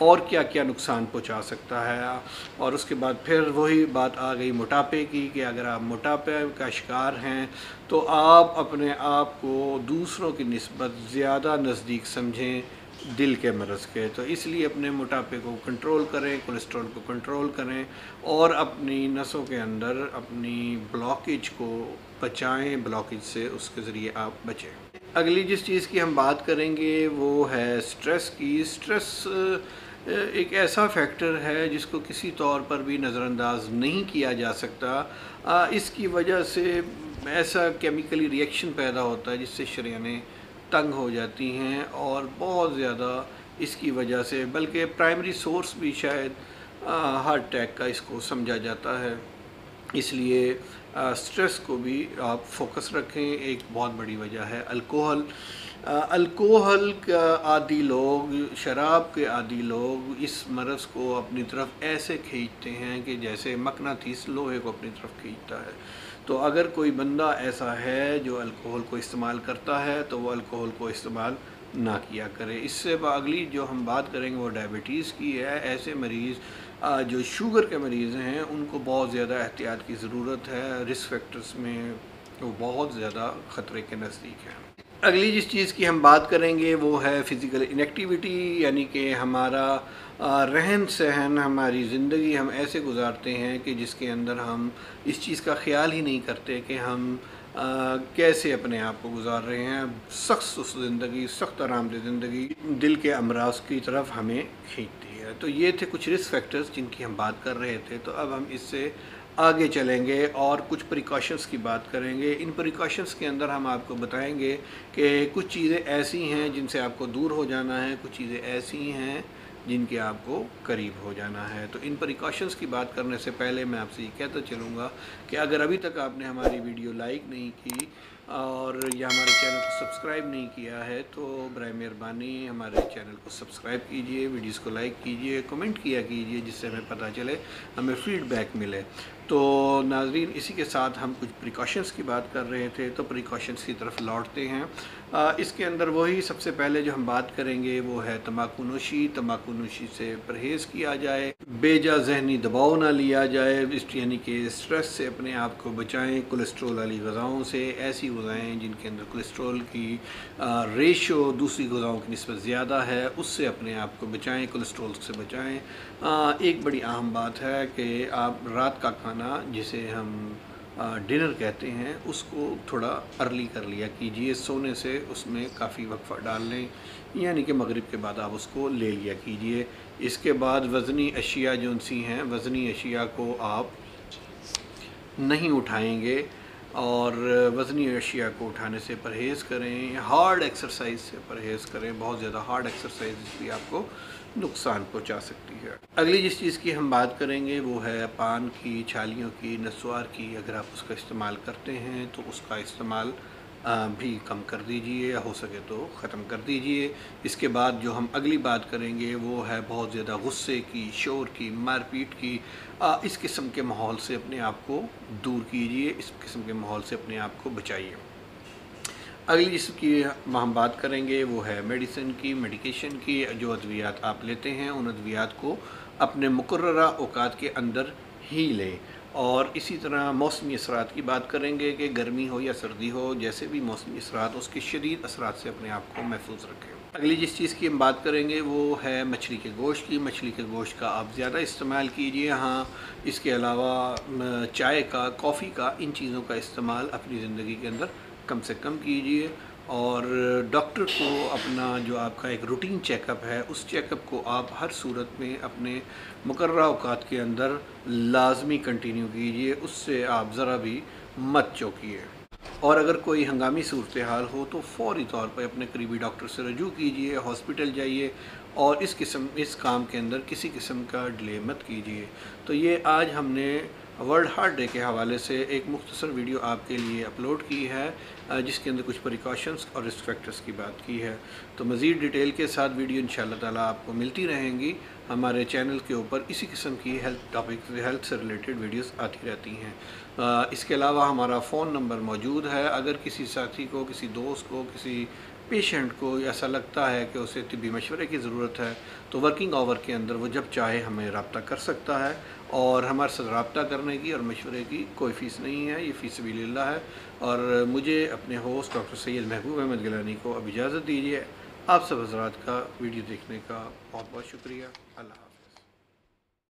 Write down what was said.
اور کیا کیا نقصان پہنچا سکتا ہے۔ اور اس کے بعد پھر وہی بات آ گئی موٹاپے کی کہ اگر آپ موٹاپے کا شکار ہیں تو آپ اپنے آپ کو دوسروں کی نسبت زیادہ نزدیک سمجھیں دل کے مرض کے، تو اس لیے اپنے موٹاپے کو کنٹرول کریں، کولیسٹرول کو کنٹرول کریں اور اپنی نسوں کے اندر اپنی بلاکیج کو بچائیں، بلاکیج سے اس کے ذریعے آپ بچیں۔ اگلی جس چیز کی ہم بات کریں گے وہ ہے سٹریس کی۔ سٹریس ایک ایسا فیکٹر ہے جس کو کسی طور پر بھی نظر انداز نہیں کیا جا سکتا۔ اس کی وجہ سے ایسا کیمیکلی ری ایکشن پیدا ہوتا ہے جس سے شریانیں تنگ ہو جاتی ہیں اور بہت زیادہ اس کی وجہ سے، بلکہ پرائمری سورس بھی شاید ہارٹ اٹیک کا اس کو سمجھا جاتا ہے۔ اس لیے سٹریس کو بھی آپ فوکس رکھیں۔ ایک بہت بڑی وجہ ہے الکوہل۔ الکوہل کا عادی لوگ، شراب کے عادی لوگ اس مرض کو اپنی طرف ایسے کھینچتے ہیں کہ جیسے مقناطیس لوہے کو اپنی طرف کھینچتا ہے۔ تو اگر کوئی بندہ ایسا ہے جو الکوہل کو استعمال کرتا ہے تو وہ الکوہل کو استعمال نہ کیا کرے۔ اس سے اگلی جو ہم بات کریں گے وہ ڈائبٹیز کی ہے۔ ایسے مریض جو شوگر کے مریض ہیں ان کو بہت زیادہ احتیاط کی ضرورت ہے، رسک فیکٹرز میں وہ بہت زیادہ خطرے کے نزدیک ہیں۔ اگلی جس چیز کی ہم بات کریں گے وہ ہے فزیکل انیکٹیویٹی، یعنی کہ ہمارا رہن سہن، ہماری زندگی ہم ایسے گزارتے ہیں کہ جس کے اندر ہم اس چیز کا خیال ہی نہیں کرتے کہ ہم کیسے اپنے آپ کو گزار رہے ہیں۔ سخت سست زندگی، سخت آرام دہ زندگی دل کے امراض کی طرف ہمیں کھینچتی ہے۔ تو یہ تھے کچھ رسک فیکٹرز جن کی ہم بات کر رہے تھے۔ تو اب ہم اس سے آگے چلیں گے اور کچھ پریکاشنز کی بات کریں گے۔ ان پریکاشنز کے اندر ہم آپ کو بتائیں گے کہ کچھ چیزیں ایسی ہیں جن سے آپ کو دور ہو جانا ہے، کچھ چیزیں ایسی ہیں جن کے آپ کو قریب ہو جانا ہے۔ تو ان پریکاشنز کی بات کرنے سے پہلے میں آپ سے یہ کہتا چلوں گا کہ اگر ابھی تک آپ نے ہماری ویڈیو لائک نہیں کی اور یا ہمارے چینل کو سبسکرائب نہیں کیا ہے تو برائے مہربانی ہمارے چینل کو سبسکرائب کیجئے، ویڈیوز کو لائک کیجئے، کمنٹ کیا کیجئے جس سے ہمیں پتہ چلے، ہمیں فیڈ بیک ملے۔ تو ناظرین، اسی کے ساتھ ہم کچھ پریکاشنز کی بات کر رہے تھے تو پریکاشنز کی طرف لوٹتے ہیں۔ اس کے اندر وہی سب سے پہلے جو ہم بات کریں گے وہ ہے تمباکو نوشی۔ تمباکو نوشی سے پرہیز کیا جائے، بے جا ذہنی دباؤ نہ لیا جائے، یعنی کہ اسٹریس سے اپنے آپ کو بچائیں۔ کولیسٹرول والی غذاؤں سے، ایسی غذائیں جن کے اندر کولیسٹرول کی ریشو دوسری غذاؤں کی نسبت زیادہ ہے، اس سے اپنے آپ کو بچائیں، کولیسٹرول سے بچائیں۔ ایک بڑی اہم بات ہے کہ آپ رات کا کھانا جسے ہم ڈنر کہتے ہیں اس کو تھوڑا ارلی کر لیا کیجئے، سونے سے اس میں کافی وقفہ ڈال لیں، یعنی کہ مغرب کے بعد آپ اس کو لے لیا کیجئے۔ اس کے بعد وزنی اشیاء جو سی ہیں، وزنی اشیاء کو آپ نہیں اٹھائیں گے اور وزنی اشیاء کو اٹھانے سے پرہیز کریں۔ ہارڈ ایکسرسائز سے پرہیز کریں، بہت زیادہ ہارڈ ایکسرسائز بھی آپ کو نقصان پہنچا سکتی ہے۔ اگلی جس چیز کی ہم بات کریں گے وہ ہے پان کی، چھالیوں کی، نسوار کی۔ اگر آپ اس کا استعمال کرتے ہیں تو اس کا استعمال بھی کم کر دیجئے، ہو سکے تو ختم کر دیجئے۔ اس کے بعد جو ہم اگلی بات کریں گے وہ ہے بہت زیادہ غصے کی، شور کی، مار پیٹ کی۔ اس قسم کے ماحول سے اپنے آپ کو دور کیجئے، اس قسم کے ماحول سے اپنے آپ کو بچائیے۔ اگلی جس کی ہم بات کریں گے وہ ہے میڈیسن کی، میڈیکیشن کی۔ جو ادویات آپ لیتے ہیں ان ادویات کو اپنے مقررہ اوقات کے اندر ہی لیں۔ اور اسی طرح موسمی اثرات کی بات کریں گے کہ گرمی ہو یا سردی ہو، جیسے بھی موسمی اثرات، اس کے شدید اثرات سے اپنے آپ کو محفوظ رکھیں۔ اگلی جس چیز کی ہم بات کریں گے وہ ہے مچھلی کے گوشت کی۔ مچھلی کے گوشت کا آپ زیادہ استعمال کیجئے۔ ہاں، اس کے علاوہ چائے کا، کافی کا، ان چیزوں کا استعمال اپنی زندگی کے اندر کم سے کم کیجئے۔ اور ڈاکٹر کو اپنا جو آپ کا ایک روٹین چیک اپ ہے، اس چیک اپ کو آپ ہر صورت میں اپنے مقررہ اوقات کے اندر لازمی کنٹینیو کیجئے، اس سے آپ ذرا بھی مت چوکیے۔ اور اگر کوئی ہنگامی صورتحال ہو تو فوری طور پر اپنے قریبی ڈاکٹر سے رجوع کیجئے، ہاسپٹل جائیے اور اس کام کے اندر کسی قسم کا ڈیلے مت کیجئے۔ تو یہ آج ہم نے ورلڈ ہارٹ ڈے کے حوالے سے ایک مختصر ویڈیو آپ کے لیے اپلوڈ کی ہے، جس کے اندر کچھ پریکاشنز اور رسک فیکٹرز کی بات کی ہے۔ تو مزید ڈیٹیل کے ساتھ ویڈیو انشاءاللہ تعالیٰ آپ کو ملتی رہیں گی۔ ہمارے چینل کے اوپر اسی قسم کی ہیلتھ سے ریلیٹڈ ویڈیوز آتی رہتی ہیں۔ اس کے علاوہ ہمارا فون نمبر موجود ہے، اگر کسی ساتھی کو، کسی دوست کو، کسی پیشنٹ کو ایسا لگتا ہے کہ اسے طبی مشورے کی ضرورت ہے تو ورکنگ آور کے اندر وہ جب چاہے ہمیں رابطہ کر سکتا ہے، اور ہمارے ساتھ رابطہ کرنے کی اور مشورے کی کوئی فیس نہیں ہے، یہ فی سبیل اللہ ہے۔ اور مجھے اپنے ہوسٹ ڈاکٹر سید محبوب احمد گیلانی کو اب اجازت دیجیے۔ آپ سب حضرات کا ویڈیو دیکھنے کا بہت بہت شکریہ۔ اللہ حافظ۔